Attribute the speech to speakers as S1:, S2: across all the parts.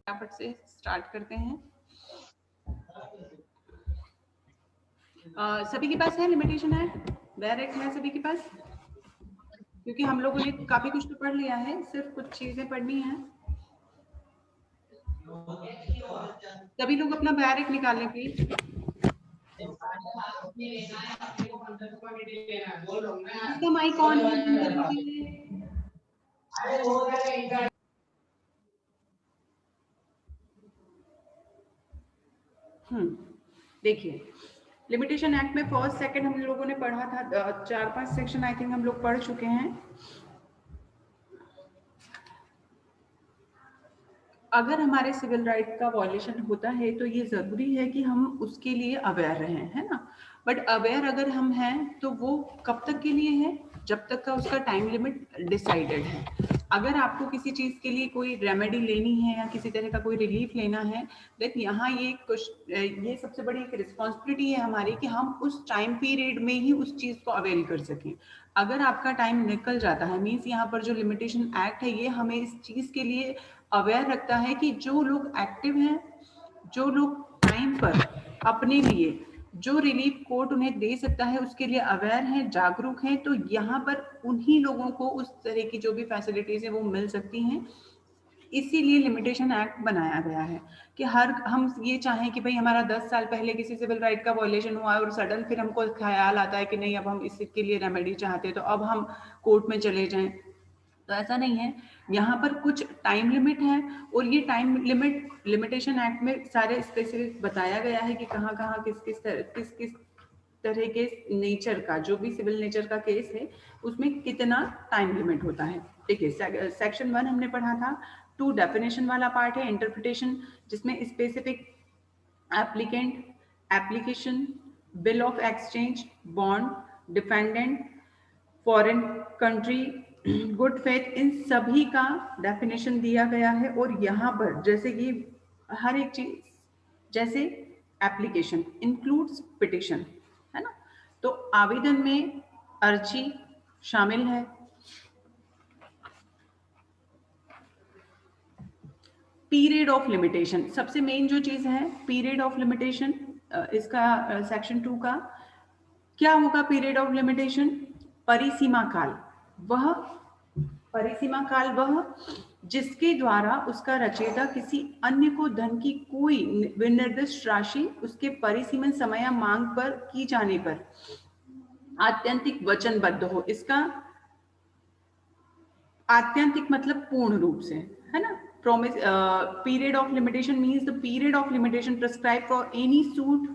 S1: फटाफट से स्टार्ट करते हैं। सभी के पास है लिमिटेशन एक्ट, वेयर एक्ट है सभी के पास? क्योंकि हम लोगों ने काफी कुछ तो पढ़ लिया है, सिर्फ कुछ चीजें पढ़नी है। सभी लोग अपना वेयर एक्ट निकाल लें प्लीज। इसका माइक ऑन है। देखिए लिमिटेशन एक्ट में फर्स्ट सेकंड हम लोगों ने पढ़ा था, 4-5 सेक्शन आई थिंक हम लोग पढ़ चुके हैं। अगर हमारे सिविल राइट का वॉयलेशन होता है तो ये जरूरी है कि हम उसके लिए अवेयर रहें, है ना। बट अवेयर अगर हम हैं तो वो कब तक के लिए है? जब तक का उसका टाइम लिमिट डिसाइडेड है। अगर आपको किसी चीज के लिए कोई रेमेडी लेनी है या किसी तरह का कोई रिलीफ लेना है, देन यहाँ ये सबसे बड़ी एक रिस्पॉन्सिबिलिटी है हमारी कि हम उस टाइम पीरियड में ही उस चीज को अवेल कर सकें। अगर आपका टाइम निकल जाता है, मीन्स यहाँ पर जो लिमिटेशन एक्ट है ये हमें इस चीज के लिए अवेयर रखता है कि जो लोग एक्टिव हैं, जो लोग टाइम पर अपने लिए जो रिलीफ कोर्ट उन्हें दे सकता है उसके लिए अवेयर हैं, जागरूक हैं, तो यहाँ पर उन्हीं लोगों को उस तरह की जो भी फैसिलिटीज है वो मिल सकती हैं। इसीलिए लिमिटेशन एक्ट बनाया गया है कि हम ये चाहें कि भाई हमारा 10 साल पहले किसी सिविल राइट का वॉयलेशन हुआ है और सडन फिर हमको ख्याल आता है कि नहीं अब हम इसके लिए रेमेडी चाहते हैं तो अब हम कोर्ट में चले जाएं, तो ऐसा नहीं है। यहाँ पर कुछ टाइम लिमिट है और ये टाइम लिमिट लिमिटेशन एक्ट में सारे स्पेसिफिक बताया गया है कि कहाँ कहाँ किस किस तरह के नेचर का, जो भी सिविल नेचर का केस है उसमें कितना टाइम लिमिट होता है। देखिए सेक्शन 1 हमने पढ़ा था, 2 डेफिनेशन वाला पार्ट है, इंटरप्रिटेशन, जिसमें specific applicant, application, bill of exchange, bond, defendant, foreign country, good faith, इन सभी का डेफिनेशन दिया गया है। और यहाँ पर जैसे कि हर एक चीज, जैसे एप्लीकेशन इंक्लूड्स पिटिशन, है ना, तो आवेदन में अर्जी शामिल है। पीरियड ऑफ लिमिटेशन सबसे मेन जो चीज है, पीरियड ऑफ लिमिटेशन, इसका सेक्शन 2 का क्या होगा? पीरियड ऑफ लिमिटेशन, परिसीमा काल, वह परिसीमा काल वह जिसके द्वारा उसका रचयिता किसी अन्य को धन की कोई विनिर्दिष्ट राशि उसके परिसीमन समय या मांग पर की जाने पर आत्यंतिक वचनबद्ध हो। इसका आत्यंतिक मतलब पूर्ण रूप से, है ना। promise period of limitation means the period of limitation prescribed for any suit,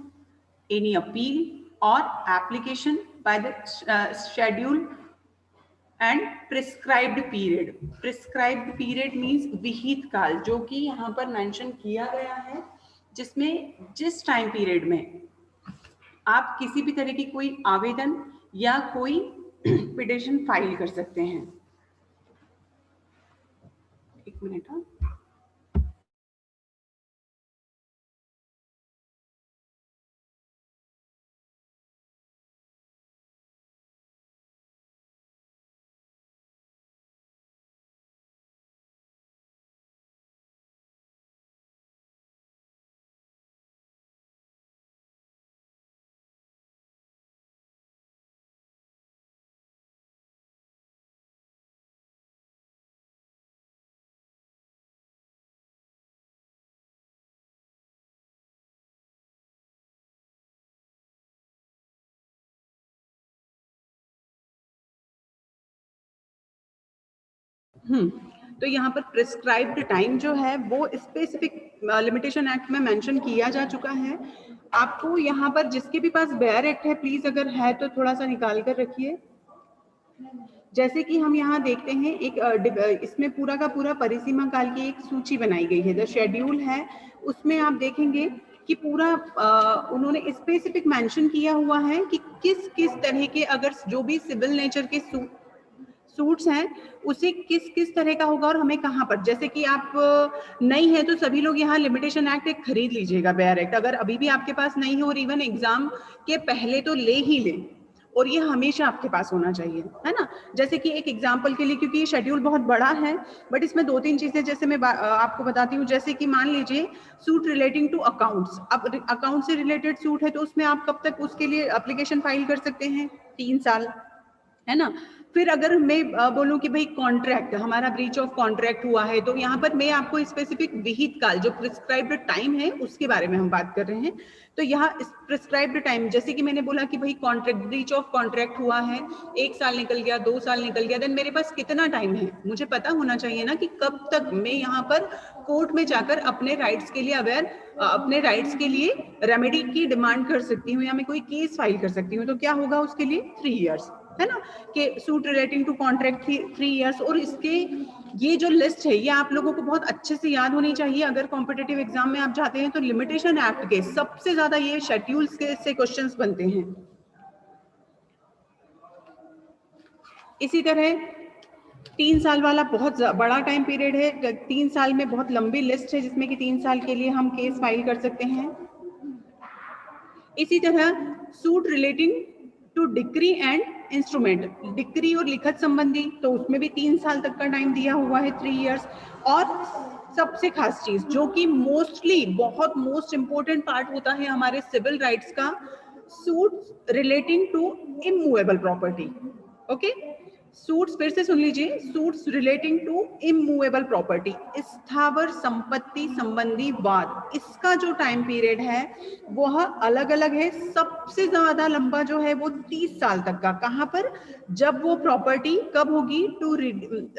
S1: any appeal or application by the schedule and prescribed period. prescribed period means विहित काल, जो कि यहाँ पर मेंशन किया गया है, जिसमें जिस टाइम पीरियड में आप किसी भी तरह की कोई आवेदन या कोई पिटिशन फाइल कर सकते हैं। एक मिनट, हाँ। तो यहाँ पर प्रिस्क्राइब्ड टाइम जो है वो स्पेसिफिक लिमिटेशन एक्ट में मेंशन किया जा चुका है। आपको यहाँ पर जिसके भी पास बेयर एक्ट है, प्लीज अगर है तो थोड़ा सा निकाल कर रखिए। जैसे कि हम यहाँ देखते हैं एक इसमें पूरा का पूरा परिसीमा काल की एक सूची बनाई गई है, द शेड्यूल है, उसमें आप देखेंगे कि पूरा उन्होंने स्पेसिफिक मेंशन किया हुआ है कि किस किस तरह के, अगर जो भी सिविल नेचर के सूट्स हैं उसे किस किस तरह का होगा और हमें कहाँ पर, जैसे कि आप नहीं है तो सभी लोग यहाँ लिमिटेशन एक्ट एक खरीद लीजिएगा, बेयर एक्ट, अगर अभी भी आपके पास नहीं है और इवन एग्जाम के पहले तो ले ही लें, और ये हमेशा आपके पास होना चाहिए, है ना। जैसे कि एक एग्जांपल के लिए, क्योंकि ये शेड्यूल बहुत बड़ा है, बट इसमें 2-3 चीजें जैसे मैं आपको बताती हूँ। जैसे कि मान लीजिए सूट रिलेटिंग टू अकाउंट्स, अब अकाउंट से रिलेटेड सूट है तो उसमें आप कब तक उसके लिए एप्लीकेशन फाइल कर सकते हैं? 3 साल, है ना। फिर अगर मैं बोलूं कि भाई कॉन्ट्रैक्ट, हमारा ब्रीच ऑफ कॉन्ट्रैक्ट हुआ है, तो यहाँ पर मैं आपको स्पेसिफिक विहित काल, जो प्रिस्क्राइब्ड टाइम है, उसके बारे में हम बात कर रहे हैं। तो यहाँ प्रिस्क्राइब्ड टाइम, जैसे कि मैंने बोला कि भाई कॉन्ट्रैक्ट, ब्रीच ऑफ कॉन्ट्रैक्ट हुआ है, 1 साल निकल गया, 2 साल निकल गया, देन मेरे पास कितना टाइम है? मुझे पता होना चाहिए ना कि कब तक मैं यहाँ पर कोर्ट में जाकर अपने राइट्स के लिए अपने राइट्स के लिए रेमेडी की डिमांड कर सकती हूँ, या मैं कोई केस फाइल कर सकती हूँ। तो क्या होगा उसके लिए? 3 इयर्स, है ना, कि suit relating to contract 3 years. और इसके ये जो लिस्ट है, ये आप लोगों को बहुत अच्छे से याद होनी चाहिए। अगर कॉम्पिटिटिव एग्जाम में आप जाते हैं तो लिमिटेशन एक्ट के सबसे ज्यादा ये शेड्यूल्स के से क्वेश्चंस बनते हैं। इसी तरह 3 साल वाला बहुत बड़ा टाइम पीरियड है। 3 साल में बहुत लंबी लिस्ट है, जिसमें कि 3 साल के लिए हम केस फाइल कर सकते हैं। इसी तरह suit relating to decree and instrument, decree और लिखत संबंधी, तो उसमें भी 3 साल तक का टाइम दिया हुआ है, 3 इयर्स। और सबसे खास चीज जो कि मोस्टली बहुत मोस्ट इंपोर्टेंट पार्ट होता है हमारे सिविल राइट्स का, suit relating to immovable property. Okay, suits, फिर से सुन लीजिए, suits relating to immovable property, स्थावर संपत्ति संबंधी वाद, इसका जो टाइम पीरियड है वह अलग अलग है। सबसे ज्यादा लंबा जो है वो 30 साल तक का। कहां पर? जब वो प्रॉपर्टी कब होगी? To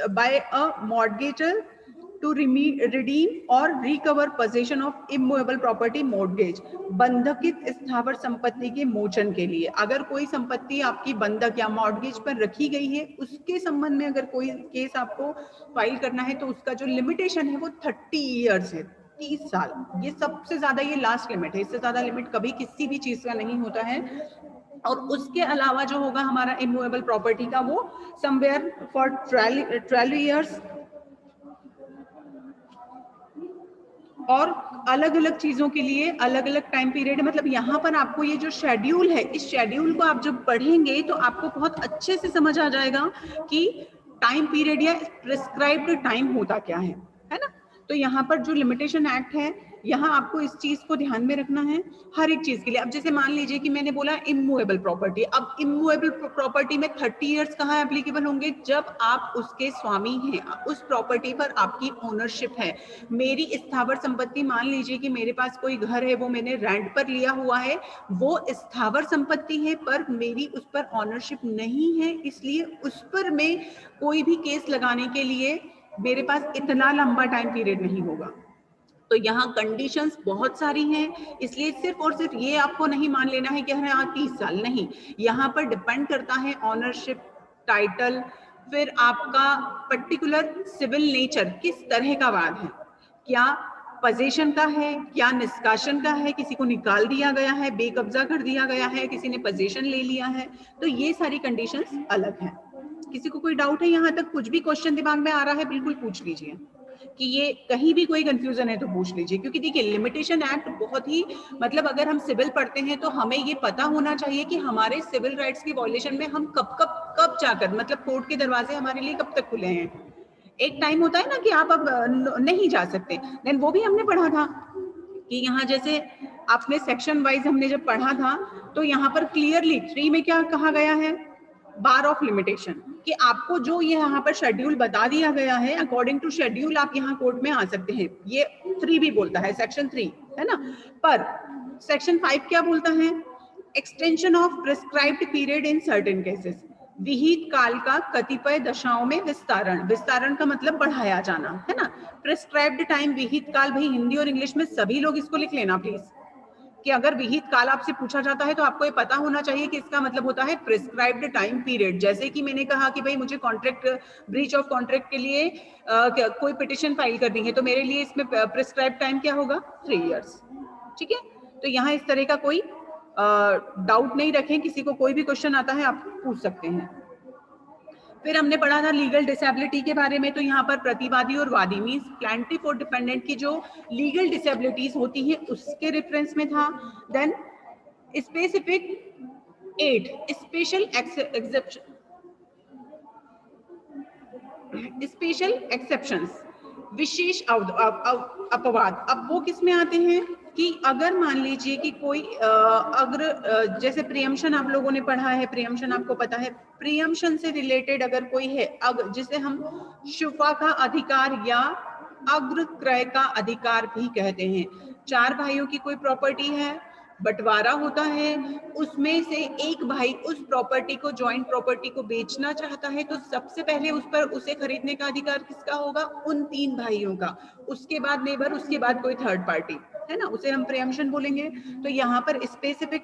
S1: by a mortgagor to redeem or recover possession of immovable property mortgage, बंधकित स्थावर संपत्ति के मोचन के लिए। अगर कोई संपत्ति आपकी बंधक या मॉर्गेज पर रखी गई है, उसके संबंध में अगर कोई केस आपको फाइल करना है, तो उसका जो लिमिटेशन है वो 30 इयर्स है, 30 साल। ये सबसे ज्यादा, ये लास्ट लिमिट है, इससे ज्यादा लिमिट कभी किसी भी चीज का नहीं होता है। और उसके अलावा जो होगा हमारा इमूवेबल प्रॉपर्टी का, वो समवेयर फॉर 12 इयर्स। और अलग अलग चीजों के लिए अलग अलग टाइम पीरियड है। मतलब यहाँ पर आपको ये जो शेड्यूल है, इस शेड्यूल को आप जब पढ़ेंगे तो आपको बहुत अच्छे से समझ आ जाएगा कि टाइम पीरियड या प्रिस्क्राइब्ड टाइम होता क्या है ना। तो यहाँ पर जो लिमिटेशन एक्ट है, यहाँ आपको इस चीज को ध्यान में रखना है हर एक चीज के लिए। अब जैसे मान लीजिए कि मैंने बोला इमूवेबल प्रॉपर्टी, अब इमूवेबल प्रॉपर्टी में 30 इयर्स कहाँ एप्लीकेबल होंगे? जब आप उसके स्वामी हैं, उस प्रॉपर्टी पर आपकी ओनरशिप है। मेरी स्थावर संपत्ति, मान लीजिए कि मेरे पास कोई घर है, वो मैंने रेंट पर लिया हुआ है, वो स्थावर संपत्ति है, पर मेरी उस पर ऑनरशिप नहीं है, इसलिए उस पर मैं कोई भी केस लगाने के लिए मेरे पास इतना लंबा टाइम पीरियड नहीं होगा। तो यहाँ कंडीशंस बहुत सारी हैं, इसलिए सिर्फ और सिर्फ ये आपको नहीं मान लेना है कि हाँ 30 साल नहीं। यहाँ पर डिपेंड करता है ऑनरशिप, टाइटल, फिर आपका पर्टिकुलर सिविल नेचर, किस तरह का वाद है, क्या पोजीशन का है, क्या निष्कासन का है, किसी को निकाल दिया गया है, बेकब्जा कर दिया गया है, किसी ने पोजीशन ले लिया है, तो ये सारी कंडीशंस अलग हैं। किसी को कोई डाउट है? यहाँ तक कुछ भी क्वेश्चन दिमाग में आ रहा है, बिल्कुल पूछ लीजिए। कि ये कहीं भी कोई कंफ्यूजन है तो पूछ लीजिए, क्योंकि देखिए लिमिटेशन एक्ट बहुत ही, मतलब अगर हम सिविल पढ़ते हैं तो हमें ये पता होना चाहिए कि हमारे सिविल राइट्स की वॉयलेशन में हम कब जाकर, मतलब कोर्ट के दरवाजे हमारे लिए कब तक खुले हैं। एक टाइम होता है ना कि आप अब नहीं जा सकते, देन वो भी हमने पढ़ा था कि यहाँ जैसे आपने सेक्शन वाइज हमने जब पढ़ा था, तो यहाँ पर क्लियरली 3 में क्या कहा गया है? बार ऑफ लिमिटेशन, कि आपको जो ये यहाँ पर शेड्यूल बता दिया गया है, अकॉर्डिंग टू शेड्यूल आप यहाँ कोर्ट में आ सकते हैं। ये 3 भी बोलता है, सेक्शन 3, है ना। पर सेक्शन 5 क्या बोलता है? Extension of prescribed period in certain cases, विहित काल का कतिपय दशाओं में विस्तारण, विस्तारण का मतलब बढ़ाया जाना, है ना। प्रिस्क्राइब्ड टाइम, विहित काल, भाई हिंदी और इंग्लिश में सभी लोग इसको लिख लेना प्लीज, कि अगर विहित काल आपसे पूछा जाता है तो आपको ये पता होना चाहिए कि इसका मतलब होता है प्रिस्क्राइब्ड टाइम पीरियड। जैसे कि मैंने कहा कि भाई मुझे कॉन्ट्रैक्ट, ब्रीच ऑफ कॉन्ट्रैक्ट के लिए कोई पिटिशन फाइल करनी है, तो मेरे लिए इसमें प्रिस्क्राइब्ड टाइम क्या होगा? 3 इयर्स। ठीक है, तो यहाँ इस तरह का कोई डाउट नहीं रखें, किसी को कोई भी क्वेश्चन आता है आप पूछ सकते हैं। फिर हमने पढ़ा था लीगल डिसेबिलिटी के बारे में, तो यहाँ पर प्रतिवादी और वादी मींस प्लेंटिफ और डिपेंडेंट की जो लीगल डिसेबिलिटीज होती हैं उसके रेफरेंस में था। Then specific 8 special exception, special exceptions, विशेष अपवाद। अब वो किस में आते हैं कि अगर मान लीजिए कि कोई अगर जैसे प्रियम्पशन आप लोगों ने पढ़ा है, प्रियम्पशन आपको पता है, प्रियम्पशन से रिलेटेड अगर कोई है, जिसे हम शुफा का अधिकार या अग्र क्रय का अधिकार भी कहते हैं। 4 भाइयों की कोई प्रॉपर्टी है, बंटवारा होता है, उसमें से एक भाई उस प्रॉपर्टी को, जॉइंट प्रॉपर्टी को बेचना चाहता है, तो सबसे पहले उस पर उसे खरीदने का अधिकार किसका होगा? उन 3 भाइयों का। उसके बाद नेबर, उसके बाद कोई थर्ड पार्टी, है ना, उसे हम प्रियम्पशन बोलेंगे। तो यहाँ पर स्पेसिफिक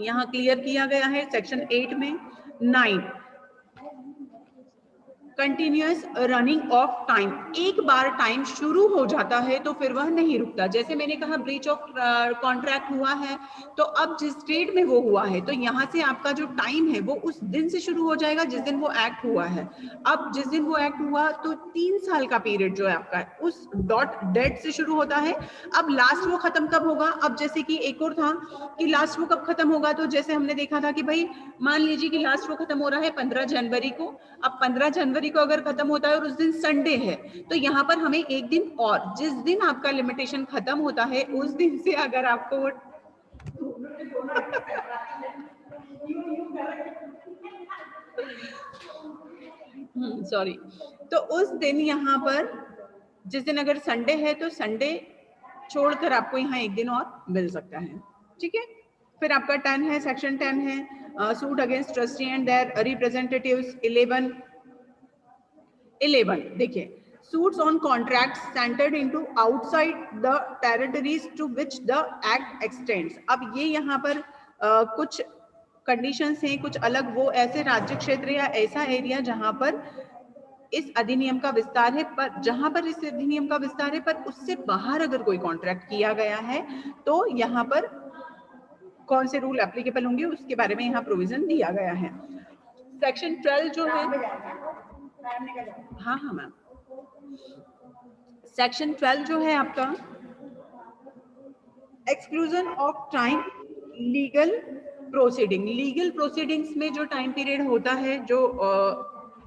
S1: यहाँ क्लियर किया गया है सेक्शन 8 में। 9 कंटिन्यूअस रनिंग ऑफ टाइम, एक बार टाइम शुरू हो जाता है तो फिर वह नहीं रुकता। जैसे मैंने कहा ब्रीच ऑफ कॉन्ट्रैक्ट हुआ है, तो अब जिस डेट में वो हुआ है, तो यहाँ से आपका जो टाइम है वो उस दिन से शुरू हो जाएगा जिस दिन वो एक्ट हुआ है। अब जिस दिन वो एक्ट हुआ तो 3 साल का पीरियड जो है आपका उस डॉट डेट से शुरू होता है। अब लास्ट वो खत्म कब होगा? अब जैसे कि एक और था कि लास्ट वो कब खत्म होगा, तो जैसे हमने देखा था कि भाई मान लीजिए कि लास्ट वो खत्म हो रहा है 15 जनवरी को। अब 15 जनवरी को अगर खत्म होता है और उस दिन संडे है, तो यहाँ पर हमें एक दिन और, जिस दिन आपका लिमिटेशन खत्म होता है उस दिन से अगर आपको सॉरी, तो उस दिन यहाँ पर जिस दिन अगर संडे है तो संडे छोड़कर आपको यहाँ एक दिन और मिल सकता है। ठीक है, फिर आपका 10 है, सेक्शन 10 है suit against trustee and their representatives. 11 देखिए, suits on contracts centered into outside the territories to which the act extends। अब ये यहाँ पर कुछ कंडीशंस हैं, कुछ अलग, वो ऐसे राज्य क्षेत्र या ऐसा एरिया जहां पर इस अधिनियम का विस्तार है, पर जहां पर इस अधिनियम का विस्तार है पर उससे बाहर अगर कोई कॉन्ट्रैक्ट किया गया है तो यहाँ पर कौन से रूल एप्लीकेबल होंगे उसके बारे में यहाँ प्रोविजन दिया गया है। सेक्शन 12 जो है, हाँ मैम, सेक्शन 12 जो है आपका exclusion of time legal proceeding. Legal proceedings में जो टाइम पीरियड होता है, जो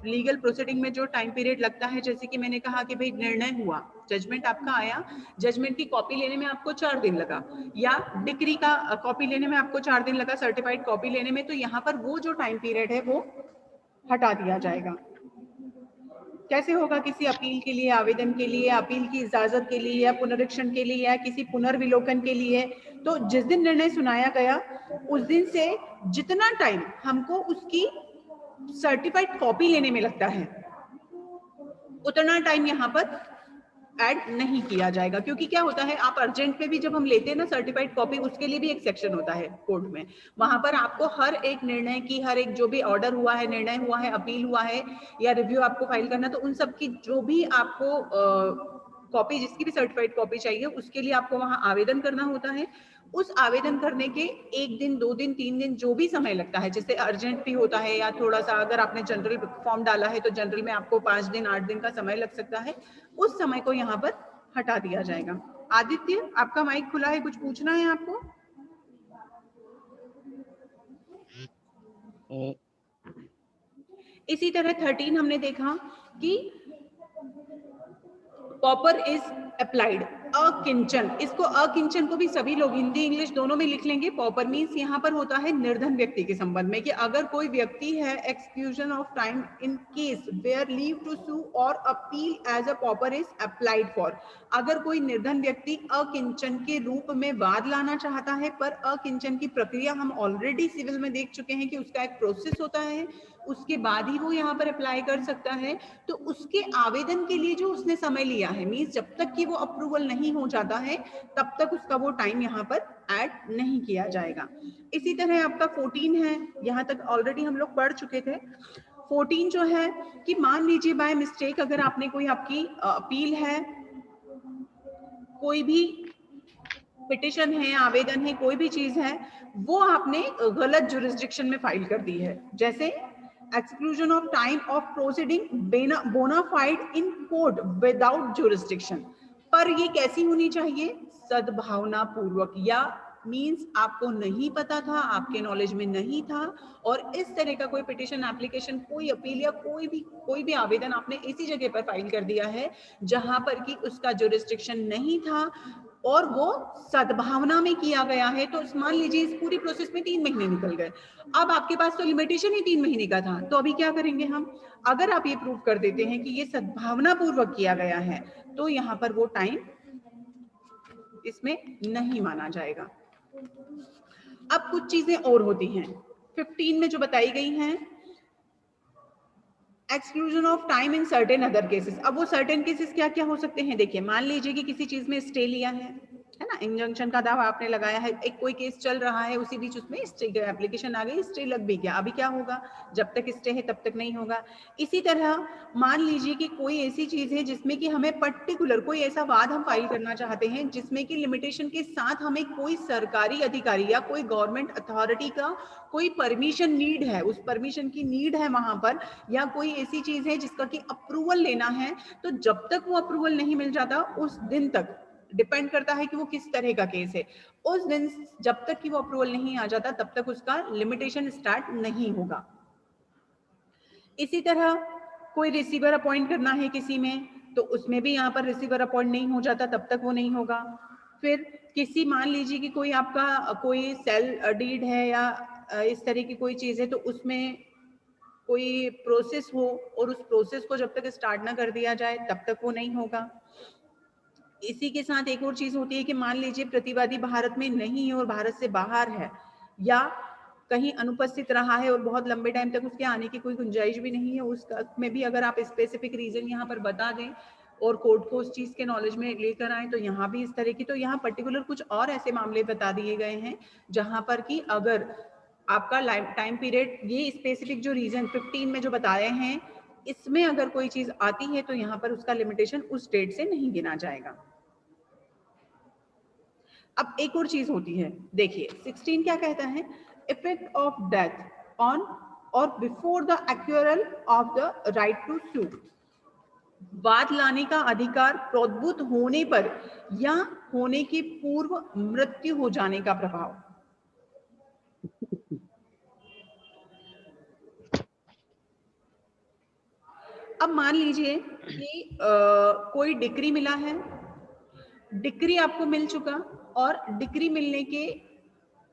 S1: लीगल प्रोसीडिंग में जो टाइम पीरियड लगता है, जैसे कि मैंने कहा कि भाई निर्णय हुआ, जजमेंट आपका आया, जजमेंट की कॉपी लेने में आपको 4 दिन लगा, या डिक्री का कॉपी लेने में आपको 4 दिन लगा, सर्टिफाइड कॉपी लेने में, तो यहाँ पर वो जो टाइम पीरियड है वो हटा दिया जाएगा। कैसे होगा? किसी अपील के लिए, आवेदन के लिए, अपील की इजाजत के लिए, या पुनरीक्षण के लिए, या किसी पुनर्विलोकन के लिए, तो जिस दिन निर्णय सुनाया गया उस दिन से जितना टाइम हमको उसकी सर्टिफाइड कॉपी लेने में लगता है उतना टाइम यहाँ पर ऐड नहीं किया जाएगा। क्योंकि क्या होता है, आप अर्जेंट में भी जब हम लेते हैं ना सर्टिफाइड कॉपी, उसके लिए भी एक सेक्शन होता है कोर्ट में, वहां पर आपको हर एक निर्णय की, हर एक जो भी ऑर्डर हुआ है, निर्णय हुआ है, अपील हुआ है या रिव्यू आपको फाइल करना, तो उन सब की जो भी आपको कॉपी, जिसकी भी सर्टिफाइड कॉपी चाहिए, उसके लिए आपको वहां आवेदन करना होता है। उस आवेदन करने के 1 दिन, 2 दिन, 3 दिन जो भी समय लगता है, जैसे अर्जेंट भी होता है, या थोड़ा सा अगर आपने जनरल फॉर्म डाला है तो जनरल में आपको 5 दिन, 8 दिन का समय लग सकता है, उस समय को यहाँ पर हटा दिया जाएगा। आदित्य, आपका माइक खुला है, कुछ पूछना है आपको? इसी तरह 13 हमने देखा कि पॉपर इज अप्लाइड, अकिंचन, इसको अकिंचन को भी सभी लोग हिंदी इंग्लिश दोनों में लिख लेंगे। पॉपर मीन्स यहाँ पर होता है निर्धन व्यक्ति के संबंध में, कि अगर कोई व्यक्ति है, exclusion of time in case where leave to sue or appeal as a pauper is applied for. अगर कोई निर्धन व्यक्ति अकिंचन के रूप में वाद लाना चाहता है, पर अकिंचन की प्रक्रिया हम ऑलरेडी सिविल में देख चुके हैं कि उसका एक प्रोसेस होता है, उसके बाद ही वो यहाँ पर अप्लाई कर सकता है, तो उसके आवेदन के लिए जो उसने समय लिया है, मीन्स जब तक कि वो अप्रूवल नहीं हो जाता है तब तक उसका वो टाइम यहाँ पर ऐड नहीं किया जाएगा। इसी तरह आपका 14 है, यहाँ तक ऑलरेडी हम लोग पढ़ चुके थे। 14 जो है कि मान लीजिए बाय मिस्टेक अगर आपने कोई, आपकी अपील है, कोई भी पिटिशन है, आवेदन है, कोई भी चीज है, वो आपने गलत जुरिस्डिक्शन में फाइल कर दी है, जैसे exclusion of time of proceeding bona fide in court without jurisdiction. पर ये कैसी होनी चाहिए? सद्भावना पूर्वक, या मीन्स आपको नहीं पता था, आपके नॉलेज में नहीं था, और इस तरह का कोई पिटिशन, एप्लीकेशन, कोई अपील या कोई भी आवेदन आपने ऐसी जगह पर फाइल कर दिया है जहां पर कि उसका जुरिस्डिक्शन नहीं था और वो सद्भावना में किया गया है, तो मान लीजिए इस पूरी प्रोसेस में 3 महीने निकल गए। अब आपके पास तो लिमिटेशन ही 3 महीने का था, तो अभी क्या करेंगे हम? अगर आप ये प्रूव कर देते हैं कि ये सद्भावना पूर्वक किया गया है, तो यहाँ पर वो टाइम इसमें नहीं माना जाएगा। अब कुछ चीजें और होती हैं 15 में जो बताई गई हैं, exclusion of time in certain other cases. अब वो सर्टेन केसेस क्या क्या हो सकते हैं? देखिए, मान लीजिए कि किसी चीज में स्टे लिया है ना, इंजंक्शन का दावा आपने लगाया है, एक कोई केस चल रहा है, उसी बीच उसमें स्टे एप्लीकेशन आ गई, स्टे लग भी गया, अभी क्या होगा? जब तक स्टे है तब तक नहीं होगा। इसी तरह मान लीजिए कि कोई ऐसी चीज है जिसमें कि हमें पर्टिकुलर कोई ऐसा वाद हम फाइल करना चाहते हैं जिसमें कि लिमिटेशन के साथ हमें कोई सरकारी अधिकारी या कोई गवर्नमेंट अथॉरिटी का कोई परमिशन नीड है, उस परमिशन की नीड है वहां पर, या कोई ऐसी चीज है जिसका कि अप्रूवल लेना है, तो जब तक वो अप्रूवल नहीं मिल जाता उस दिन तक, डिपेंड करता है कि वो किस तरह का केस है, उस दिन जब तक कि वो अप्रूवल नहीं आ जाता तब तक उसका लिमिटेशन स्टार्ट नहीं होगा। इसी तरह कोई रिसीवर अपॉइंट करना है किसी में, तो उसमें भी यहाँ पर रिसीवर अपॉइंट नहीं हो जाता तब तक वो नहीं होगा। फिर किसी, मान लीजिए कि कोई आपका कोई सेल डीड है या इस तरह की कोई चीज है, तो उसमें कोई प्रोसेस हो और उस प्रोसेस को जब तक स्टार्ट ना कर दिया जाए तब तक वो नहीं होगा। इसी के साथ एक और चीज होती है कि मान लीजिए प्रतिवादी भारत में नहीं है और भारत से बाहर है, या कहीं अनुपस्थित रहा है और बहुत लंबे टाइम तक उसके आने की कोई गुंजाइश भी नहीं है, उस में भी अगर आप स्पेसिफिक रीजन यहाँ पर बता दें और कोर्ट को उस चीज के नॉलेज में लेकर आए, तो यहाँ भी इस तरह की, तो यहाँ पर्टिकुलर कुछ और ऐसे मामले बता दिए गए हैं जहां पर कि अगर आपका टाइम पीरियड, ये स्पेसिफिक जो रीजन 15 में जो बताए हैं, इसमें अगर कोई चीज आती है तो यहाँ पर उसका लिमिटेशन उस डेट से नहीं गिना जाएगा। अब एक और चीज होती है, देखिए 16 क्या कहता है? Effect of death on or before the accrual of the right to sue. वाद लाने का अधिकार प्रोद्भूत होने पर या होने के पूर्व मृत्यु हो जाने का प्रभाव। अब मान लीजिए कि कोई डिक्री मिला है, डिक्री आपको मिल चुका, और डिक्री मिलने के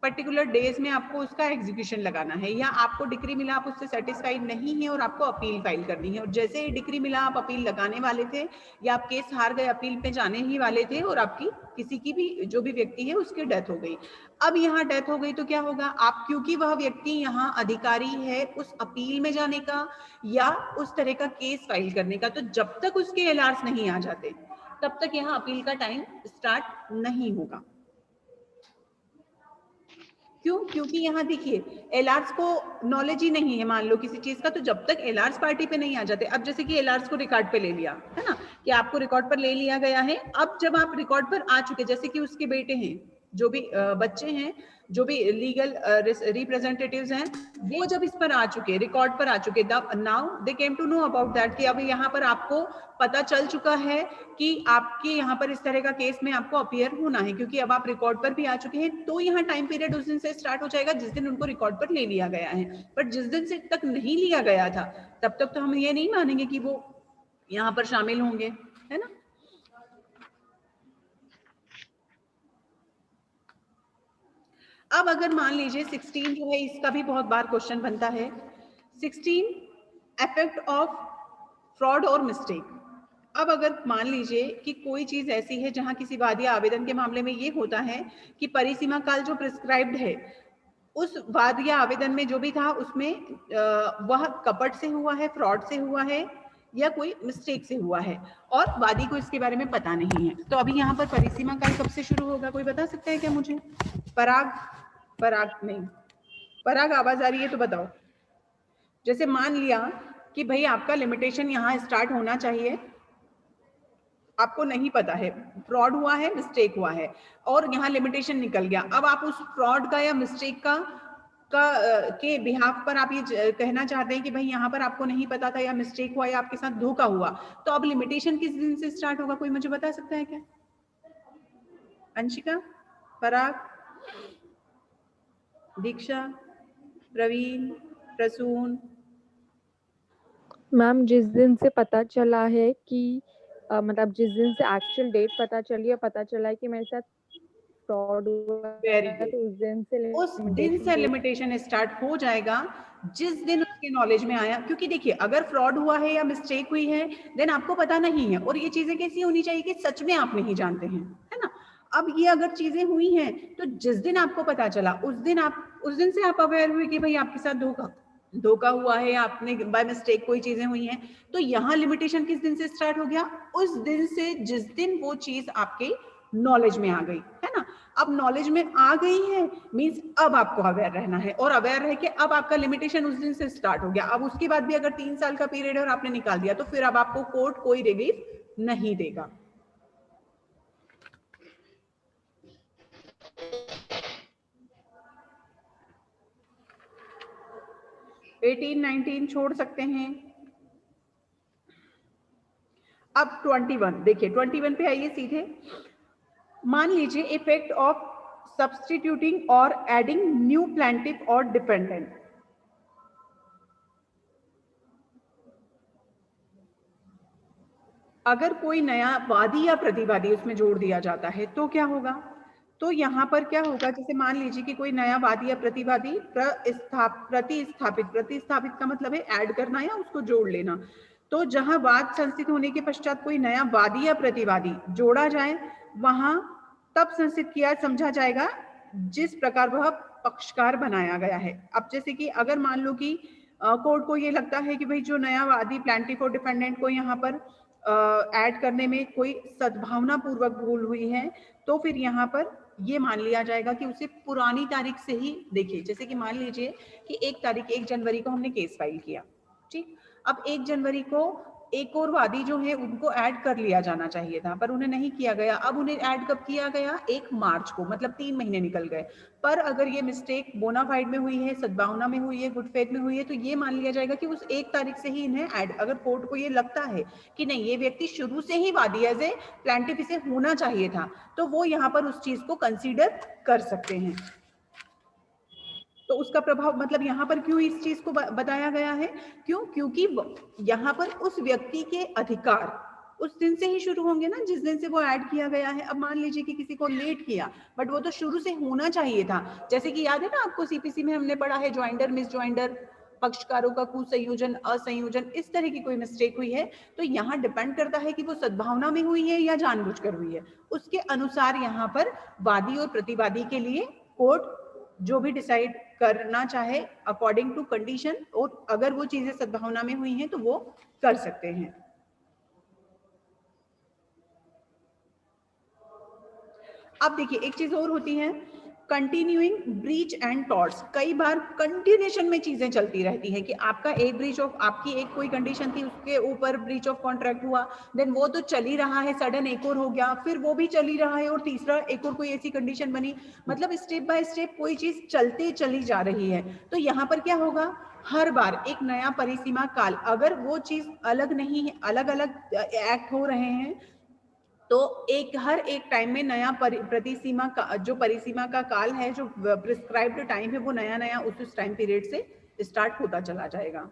S1: पर्टिकुलर डेज में आपको उसका एग्जीक्यूशन लगाना है, या आपको डिक्री मिला, आप उससे सेटिस्फाइड नहीं है और आपको अपील फाइल करनी है, और जैसे ही डिक्री मिला आप अपील लगाने वाले थे या आप केस हार गए, अपील पे जाने ही वाले थे, और आपकी किसी की भी जो भी व्यक्ति है उसकी डेथ हो गई। अब यहाँ डेथ हो गई तो क्या होगा? आप, क्योंकि वह व्यक्ति यहाँ अधिकारी है उस अपील में जाने का या उस तरह का केस फाइल करने का, तो जब तक उसके एलआर्स नहीं आ जाते तब तक यहाँ अपील का टाइम स्टार्ट नहीं होगा। क्यों? क्योंकि यहाँ देखिए एलआर्स को नॉलेज ही नहीं है मान लो किसी चीज का, तो जब तक एलआर्स पार्टी पे नहीं आ जाते, अब जैसे कि एलआर्स को रिकॉर्ड पे ले लिया है ना, कि आपको रिकॉर्ड पर ले लिया गया है, अब जब आप रिकॉर्ड पर आ चुके, जैसे कि उसके बेटे हैं, जो भी बच्चे हैं, जो भी लीगल रिप्रेजेंटेटिव्स हैं, वो जब इस पर आ चुके, रिकॉर्ड पर आ चुके, now they came to know about that, कि अब यहाँ पर आपको पता चल चुका है कि आपके यहाँ पर इस तरह का केस में आपको अपीयर होना है, क्योंकि अब आप रिकॉर्ड पर भी आ चुके हैं, तो यहाँ टाइम पीरियड उस दिन से स्टार्ट हो जाएगा जिस दिन उनको रिकॉर्ड पर ले लिया गया है। बट जिस दिन से तक नहीं लिया गया था तब तक तो हम ये नहीं मानेंगे कि वो यहाँ पर शामिल होंगे, है ना। अब अगर मान लीजिए 16 जो है, इसका भी बहुत बार क्वेश्चन बनता है, 16 इफेक्ट ऑफ फ्रॉड और मिस्टेक। अब अगर मान लीजिए कि कोई चीज ऐसी है जहां किसी वादिया आवेदन के मामले में ये होता है कि परिसीमा काल जो प्रिस्क्राइब्ड है उस वादिया आवेदन में जो भी था उसमें वह कपट से हुआ है, फ्रॉड से हुआ है, या कोई मिस्टेक से हुआ है, और वादी को इसके बारे में पता नहीं है, तो अभी यहाँ पर परिसीमा काल कब से शुरू होगा? कोई बता सकता है क्या मुझे? पराग, पराग नहीं, पराग आवाज आ रही है तो बताओ। जैसे मान लिया कि भाई आपका लिमिटेशन यहाँ स्टार्ट होना चाहिए, आपको नहीं पता है, फ्रॉड हुआ है, मिस्टेक हुआ है, और यहाँ लिमिटेशन निकल गया, अब आप उस फ्रॉड का या मिस्टेक का के बिहाफ पर आप ये कहना चाहते हैं कि भाई यहाँ पर आपको नहीं पता था या मिस्टेक हुआ या आपके साथ धोखा हुआ, तो अब लिमिटेशन किस दिन से स्टार्ट होगा? कोई मुझे बता सकता है क्या? अंशिका, पराग, दीक्षा, प्रवीण, प्रसून।
S2: मैम जिस दिन से पता चला है कि मतलब जिस दिन से एक्चुअल डेट पता चली है, पता चला है कि मेरे साथ फ्रॉड हुआ
S1: वेरी
S2: है,
S1: गुड।
S2: तो उस दिन से
S1: उस दिन से
S2: डेट।
S1: लिमिटेशन स्टार्ट हो जाएगा जिस दिन उसके नॉलेज में आया, क्योंकि देखिए अगर फ्रॉड हुआ है या मिस्टेक हुई है देन आपको पता नहीं है, और ये चीजें कैसी होनी चाहिए कि सच में आप नहीं जानते हैं, है ना। अब ये अगर चीजें हुई हैं तो जिस दिन आपको पता चला उस दिन से आप अवेयर हुए कि भाई आपके साथ धोखा हुआ है, आपने बाय मिस्टेक कोई चीजें हुई हैं, तो यहाँ लिमिटेशन किस दिन से स्टार्ट हो गया? उस दिन से जिस दिन वो चीज आपके नॉलेज में आ गई, है ना। अब नॉलेज में आ गई है मींस अब आपको अवेयर रहना है, और अवेयर रह के अब आपका लिमिटेशन उस दिन से स्टार्ट हो गया। अब उसके बाद भी अगर 3 साल का पीरियड है और आपने निकाल दिया तो फिर अब आपको कोर्ट कोई रिलीफ नहीं देगा। एटीन 19 छोड़ सकते हैं। अब 21 देखिए, 21 पे आइए सीधे। मान लीजिए इफेक्ट ऑफ सब्स्टिट्यूटिंग और एडिंग न्यू प्लांटिव और डिपेंडेंट। अगर कोई नया वादी या प्रतिवादी उसमें जोड़ दिया जाता है तो क्या होगा? तो यहाँ पर क्या होगा, जैसे मान लीजिए कि कोई नया वादी या प्रतिवादी प्रतिस्थापित का मतलब है ऐड करना या उसको जोड़ लेना। तो जहां वाद संस्थित होने के पश्चात कोई नया वादी या प्रतिवादी जोड़ा जाए, वहां तब संस्थित किया समझा जाएगा जिस प्रकार वह पक्षकार बनाया गया है। अब जैसे कि अगर मान लो कि कोर्ट को ये लगता है कि भाई जो नया वादी प्लांटिफ और डिफेंडेंट को यहाँ पर ऐड करने में कोई सद्भावना पूर्वक भूल हुई है, तो फिर यहाँ पर ये मान लिया जाएगा कि उसे पुरानी तारीख से ही, देखिए जैसे कि मान लीजिए कि 1 जनवरी को हमने केस फाइल किया, ठीक। अब 1 जनवरी को एक और वादी जो है उनको ऐड कर लिया जाना चाहिए था, पर उन्हें नहीं किया गया। अब उन्हें ऐड कब किया गया? 1 मार्च को, मतलब 3 महीने निकल गए। पर अगर ये मिस्टेक बोनाफाइड में हुई है, सद्भावना में हुई है, गुड फेथ में हुई है, तो ये मान लिया जाएगा कि उस 1 तारीख से ही इन्हें ऐड, अगर कोर्ट को ये लगता है कि नहीं ये व्यक्ति शुरू से ही वादी एज ए प्लांटिफ इसे होना चाहिए था, तो वो यहाँ पर उस चीज को कंसीडर कर सकते हैं। तो उसका प्रभाव मतलब यहाँ पर क्यों इस चीज को बताया गया है? क्यों? क्योंकि यहाँ पर उस व्यक्ति के अधिकार उस दिन से ही शुरू होंगे ना जिस दिन से वो ऐड किया गया है। अब मान लीजिए कि किसी को लेट किया, बट वो तो शुरू से होना चाहिए था। जैसे कि याद है ना आपको सीपीसी में हमने पढ़ा है ज्वाइंडर मिस ज्वाइंडर, पक्षकारों का कुसंयोजन असंयोजन, इस तरह की कोई मिस्टेक हुई है तो यहाँ डिपेंड करता है कि वो सद्भावना में हुई है या जानबूझकर हुई है। उसके अनुसार यहाँ पर वादी और प्रतिवादी के लिए कोर्ट जो भी डिसाइड करना चाहे अकॉर्डिंग टू कंडीशन, और अगर वो चीजें सद्भावना में हुई हैं तो वो कर सकते हैं। अब देखिए एक चीज और होती है, कंटिन्यूइंग ब्रीच एंड टॉर्ट्स। कई बार कंटिन्यूएशन में चीजें चलती रहती हैं कि आपका एक ब्रीच ऑफ, आपकी एक कोई कंडीशन थी उसके ऊपर ब्रीच ऑफ कॉन्ट्रैक्ट हुआ, देन वो तो चल ही रहा है, सडन एक और हो गया, फिर वो भी चल ही रहा है और तीसरा एक और कोई ऐसी कंडीशन बनी, मतलब स्टेप बाय स्टेप कोई चीज चलते चली जा रही है। तो यहाँ पर क्या होगा, हर बार एक नया परिसीमा काल, अगर वो चीज अलग नहीं है, अलग अलग एक्ट हो रहे हैं, तो हर एक टाइम में नया प्रतिसीमा का जो परिसीमा का काल है, जो प्रिस्क्राइब्ड टाइम है, वो नया नया उस टाइम पीरियड से स्टार्ट होता चला जाएगा।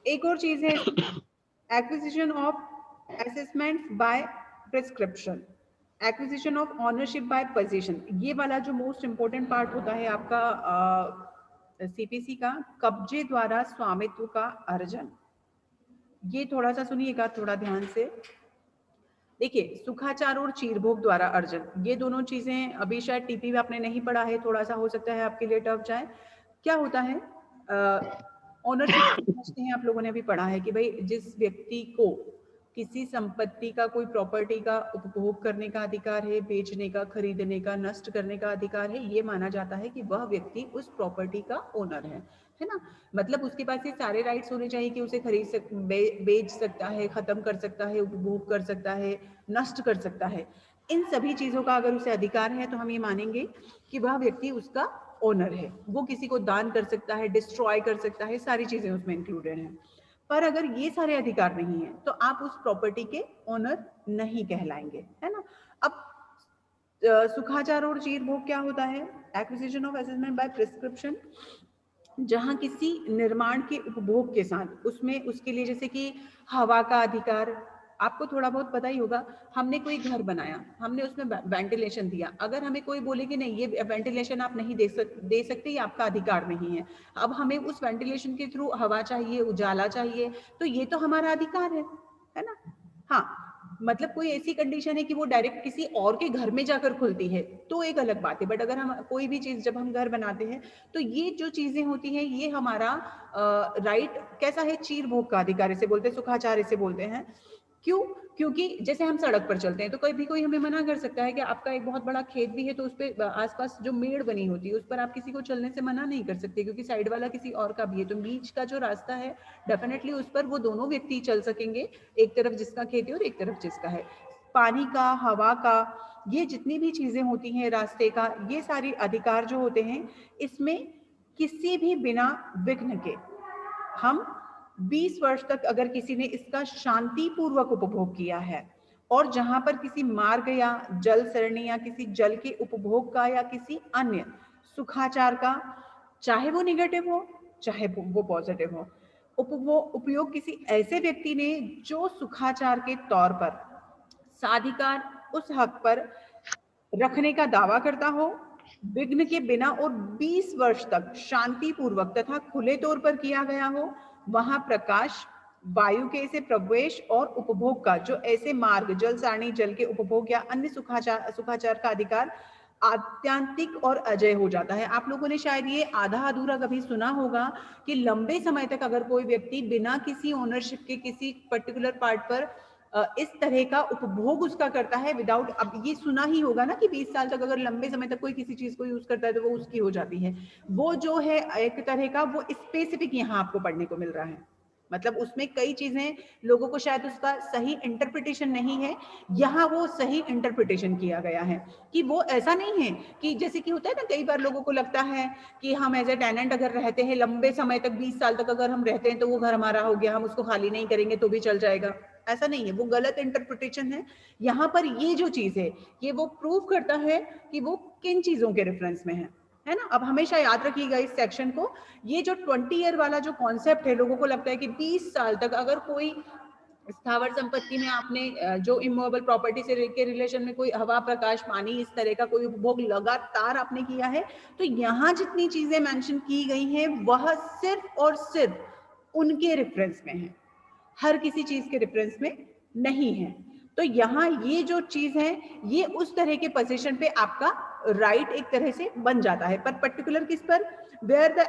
S1: एक और चीज है acquisition of assessment by prescription, acquisition of ownership by position. ये वाला जो मोस्ट इंपोर्टेंट पार्ट होता है आपका सीपीसी का, कब्जे द्वारा स्वामित्व का अर्जन। ये थोड़ा सा सुनिएगा थोड़ा ध्यान से। देखिए सुखाचार और चीरभोग द्वारा अर्जन, ये दोनों चीजें अभी शायद टीपी में आपने नहीं पढ़ा है, थोड़ा सा हो सकता है आपके लिए टफ जाए। क्या होता है, ओनरशिप समझते हैं आप लोगों ने अभी पढ़ा है कि भाई जिस व्यक्ति को किसी संपत्ति का, कोई प्रॉपर्टी का उपभोग करने का अधिकार है, बेचने का, खरीदने का, नष्ट करने का अधिकार है, ये माना जाता है कि वह व्यक्ति उस प्रॉपर्टी का ओनर है ना। मतलब उसके पास ये सारे राइट्स होने चाहिए कि उसे बेच सकता है, खत्म कर सकता है, उपभोग कर सकता है, नष्ट कर सकता है। इन सभी चीजों का अगर उसे अधिकार है तो हम ये मानेंगे कि वह व्यक्ति उसका ओनर है, वो किसी को दान कर सकता है, डिस्ट्रॉय कर सकता है, सारी चीजें उसमें इंक्लूडेड हैं। पर अगर ये सारे अधिकार नहीं है तो आप उस प्रॉपर्टी के ओनर नहीं कहलाएंगे, है ना। अब सुखाचार और चीर भोग क्या होता है? Acquisition of assessment by prescription, जहां किसी निर्माण के उपभोग के साथ उसमें उसके लिए, जैसे कि हवा का अधिकार, आपको थोड़ा बहुत पता ही होगा, हमने कोई घर बनाया, हमने उसमें वेंटिलेशन दिया, अगर हमें कोई बोले कि नहीं ये वेंटिलेशन आप नहीं दे सकते, ये आपका अधिकार नहीं है, अब हमें उस वेंटिलेशन के थ्रू हवा चाहिए, उजाला चाहिए, तो ये तो हमारा अधिकार है ना। हाँ, मतलब कोई ऐसी कंडीशन है कि वो डायरेक्ट किसी और के घर में जाकर खुलती है तो एक अलग बात है, बट अगर हम कोई भी चीज जब हम घर बनाते हैं तो ये जो चीजें होती हैं ये हमारा राइट कैसा है, चीर भोग का अधिकार इसे बोलते हैं, सुखाचार इसे बोलते हैं। क्यों? क्योंकि जैसे हम सड़क पर चलते हैं तो कभी कोई हमें मना कर सकता है कि आपका एक बहुत बड़ा खेत भी है तो उस पर आसपास जो मेड़ बनी होती है उस पर आप किसी को चलने से मना नहीं कर सकते, क्योंकि साइड वाला किसी और का भी है, तो बीच का जो रास्ता है डेफिनेटली उस पर वो दोनों व्यक्ति चल सकेंगे, एक तरफ जिसका खेत है और एक तरफ जिसका है। पानी का, हवा का, ये जितनी भी चीजें होती हैं, रास्ते का, ये सारी अधिकार जो होते हैं, इसमें किसी भी बिना विघ्न के हम 20 वर्ष तक अगर किसी ने इसका शांतिपूर्वक उपभोग किया है, और जहां पर किसी मार्ग या जल सरणी या किसी जल के उपभोग का या किसी अन्य सुखाचार का, चाहे वो निगेटिव हो चाहे वो पॉजिटिव हो, उपयोग किसी ऐसे व्यक्ति ने जो सुखाचार के तौर पर साधिकार उस हक पर रखने का दावा करता हो, विघ्न के बिना और 20 वर्ष तक शांतिपूर्वक तथा खुले तौर पर किया गया हो, वहां प्रकाश, वायु के ऐसे प्रवेश और उपभोग का जो ऐसे मार्ग, जल सारणी, जल के उपभोग या अन्य सुखाचार का अधिकार आत्यांतिक और अजय हो जाता है। आप लोगों ने शायद ये आधा अधूरा कभी सुना होगा कि लंबे समय तक अगर कोई व्यक्ति बिना किसी ओनरशिप के किसी पर्टिकुलर पार्ट पर इस तरह का उपभोग उसका करता है विदाउट, अब ये सुना ही होगा ना कि 20 साल तक अगर लंबे समय तक कोई किसी चीज को यूज करता है तो वो उसकी हो जाती है, वो जो है एक तरह का वो स्पेसिफिक यहाँ आपको पढ़ने को मिल रहा है। मतलब उसमें कई चीजें लोगों को शायद उसका सही इंटरप्रिटेशन नहीं है, यहाँ वो सही इंटरप्रिटेशन किया गया है कि वो ऐसा नहीं है कि जैसे कि होता है ना, कई बार लोगों को लगता है कि हम एज ए टेनेंट अगर रहते हैं लंबे समय तक, 20 साल तक अगर हम रहते हैं तो वो घर हमारा हो गया, हम उसको खाली नहीं करेंगे तो भी चल जाएगा। ऐसा नहीं है, वो गलत इंटरप्रिटेशन है। यहाँ पर ये जो चीज है ये वो प्रूव करता है कि वो किन चीजों के रेफरेंस में है ना। अब हमेशा याद रखिएगा इस सेक्शन को, ये जो 20 ईयर वाला जो कॉन्सेप्ट है, लोगों को लगता है कि 20 साल तक अगर कोई स्थावर संपत्ति में आपने जो इमूवेबल प्रॉपर्टी से के रिलेशन में कोई हवा, प्रकाश, पानी, इस तरह का कोई उपभोग लगातार आपने किया है, तो यहाँ जितनी चीजें मेंशन की गई हैं वह सिर्फ और सिर्फ उनके रेफरेंस में है, हर किसी चीज के रेफरेंस में नहीं है। तो यहाँ ये जो चीज है ये उस तरह के पोजीशन पे आपका राइट एक तरह से बन जाता है, पर पर्टिकुलर किस पर, where the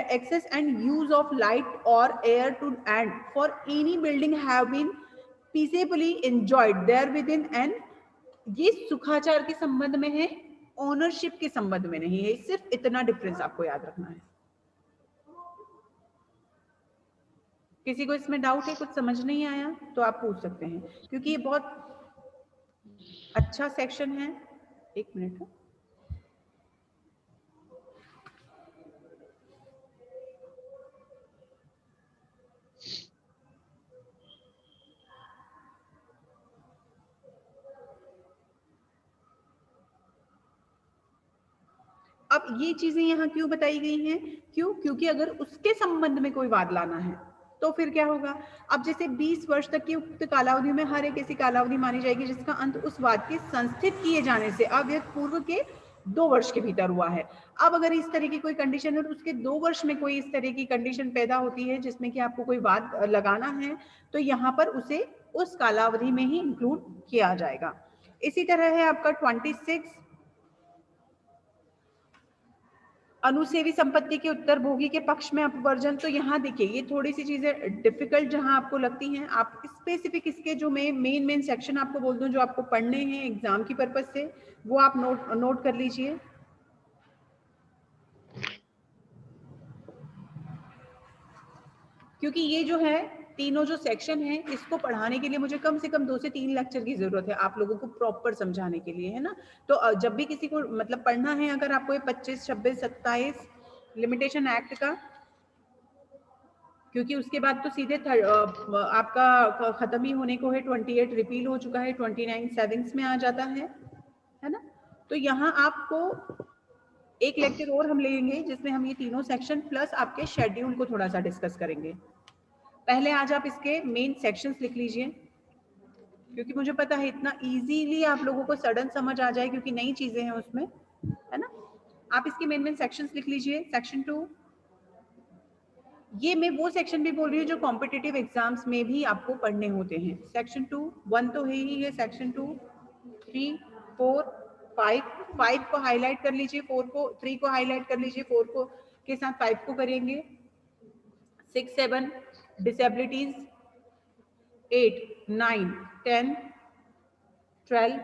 S1: access and use of light or air to and for any building have been peacefully enjoyed there with in, and ये सुखाचार के संबंध में है, ओनरशिप के संबंध में नहीं है। सिर्फ इतना डिफरेंस आपको याद रखना है। किसी को इसमें डाउट है, कुछ समझ नहीं आया तो आप पूछ सकते हैं, क्योंकि ये बहुत अच्छा सेक्शन है। एक मिनट। अब ये चीजें यहाँ क्यों बताई गई हैं? क्यों? क्योंकि अगर उसके संबंध में कोई वाद लाना है तो फिर क्या होगा। अब जैसे 20 वर्ष तक की उक्त कालावधि में हर एक ऐसी कालावधि मानी जाएगी जिसका अंत उस वाद के संस्थित किए जाने से अव्यक्त पूर्व के 2 वर्ष के भीतर हुआ है। अब अगर इस तरह की कोई कंडीशन है और उसके 2 वर्ष में कोई इस तरह की कंडीशन पैदा होती है जिसमें कि आपको कोई वाद लगाना है, तो यहाँ पर उसे उस कालावधि में ही इंक्लूड किया जाएगा। इसी तरह है आपका 26 अनुसेवी संपत्ति के उत्तरभोगी के पक्ष में अपवर्जन। तो यहाँ देखिए ये थोड़ी सी चीजें डिफिकल्ट जहां आपको लगती हैं, आप स्पेसिफिक इसके जो मैं मेन सेक्शन आपको बोल दूं जो आपको पढ़ने हैं एग्जाम की पर्पज से, वो आप नोट कर लीजिए। क्योंकि ये जो है तीनों जो सेक्शन है इसको पढ़ाने के लिए मुझे कम से कम 2 से 3 लेक्चर की जरूरत है आप लोगों को प्रॉपर समझाने के लिए, है ना। तो जब भी किसी को मतलब पढ़ना है, अगर आपको ये 25, 26, 27 लिमिटेशन एक्ट का, क्योंकि उसके बाद तो सीधे आपका खत्म ही होने को है, 28 रिपील हो चुका है, 29 सेविंग्स में आ जाता है ना। तो यहाँ आपको एक लेक्चर और हम लेंगे जिसमें हम ये तीनों सेक्शन प्लस आपके शेड्यूल को थोड़ा सा डिस्कस करेंगे। पहले आज आप इसके मेन सेक्शंस लिख लीजिए, क्योंकि मुझे पता है इतना इजीली आप लोगों को सडन समझ आ जाए, क्योंकि नई चीजें हैं उसमें, है ना। आप इसके मेन सेक्शंस लिख लीजिए। सेक्शन 2, ये मैं वो सेक्शन भी बोल रही हूँ जो कॉम्पिटिटिव एग्जाम्स में भी आपको पढ़ने होते हैं। सेक्शन 2, 1 तो है ही है, सेक्शन 2, 3, 4, 5 को हाईलाइट कर लीजिए, 3 को हाईलाइट कर लीजिए, 4 को के साथ 5 को करेंगे। 6, 7 डिसेबिलिटीज, 8, 9, 10, 12,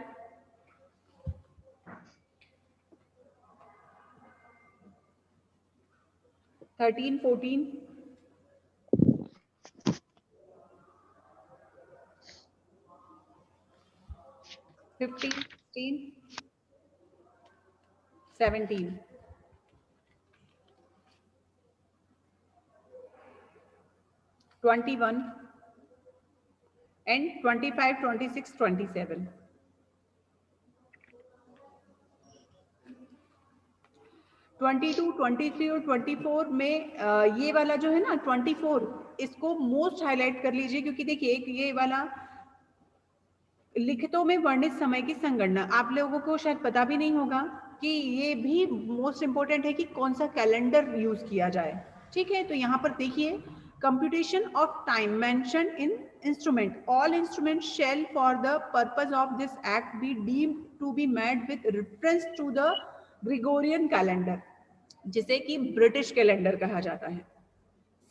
S1: 13, 14, 15, 16, 17, 21 and 25, 26, 27. 22, 23 और 24 में ये वाला जो है ना 24, इसको मोस्ट हाईलाइट कर लीजिए, क्योंकि देखिए ये वाला लिखितों में वर्णित समय की संगणना, आप लोगों को शायद पता भी नहीं होगा कि ये भी मोस्ट इंपोर्टेंट है कि कौन सा कैलेंडर यूज किया जाए। ठीक है, तो यहाँ पर देखिए, computation of time mention in instrument, all instrument shall for the purpose of this act be deemed to be made with reference to the Gregorian calendar, जिसे कि ब्रिटिश कैलेंडर कहा जाता है।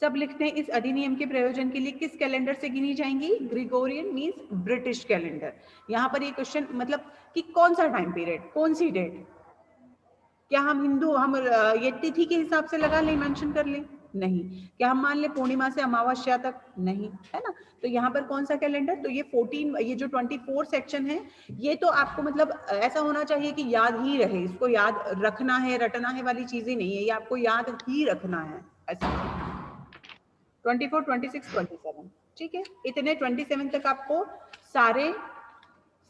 S1: सब लिखते हैं, इस अधिनियम के प्रयोजन के लिए किस कैलेंडर से गिनी जाएंगी? Gregorian means British calendar. यहाँ पर ये क्वेश्चन मतलब कि कौन सा टाइम पीरियड, कौन सी डेट, क्या हम हिंदू ये तिथि के हिसाब से लगा लें, मेंशन कर लें? नहीं। क्या हम मान लें पूर्णिमा से अमावस्या तक? नहीं, है ना। तो यहाँ पर कौन सा कैलेंडर? तो ये 14, ये जो 24 सेक्शन है, ये तो आपको मतलब ऐसा होना चाहिए कि याद ही रहे, इसको याद रखना है, रटना है वाली चीजें नहीं है, ये आपको याद ही रखना है ऐसा। 24, 26, 27, ठीक है। इतने 27 तक आपको सारे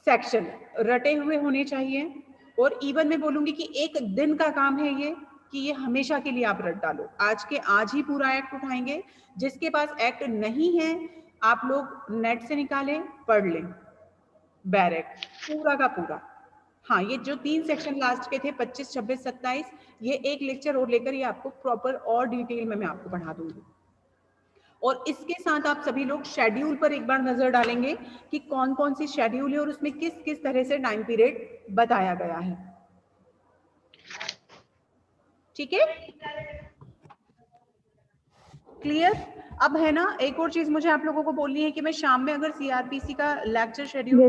S1: सेक्शन रटे हुए होने चाहिए। और इवन मैं बोलूंगी कि एक दिन का काम है ये, कि ये हमेशा के लिए आप रट डालो, आज के आज ही पूरा एक्ट उठाएंगे। जिसके पास एक्ट नहीं है, आप लोग नेट से निकालें, पढ़ लें बैरक पूरा का पूरा। हाँ, ये जो 3 सेक्शन लास्ट के थे 25, 26, 27, ये एक लेक्चर और लेकर ये आपको प्रॉपर और डिटेल में मैं आपको पढ़ा दूंगी। और इसके साथ आप सभी लोग शेड्यूल पर एक बार नजर डालेंगे कि कौन कौन सी शेड्यूल है और उसमें किस किस तरह से टाइम पीरियड बताया गया है। ठीक है, क्लियर? अब है ना, एक और चीज मुझे आप लोगों को बोलनी है कि मैं शाम में अगर सीआरपीसी का लेक्चर शेड्यूल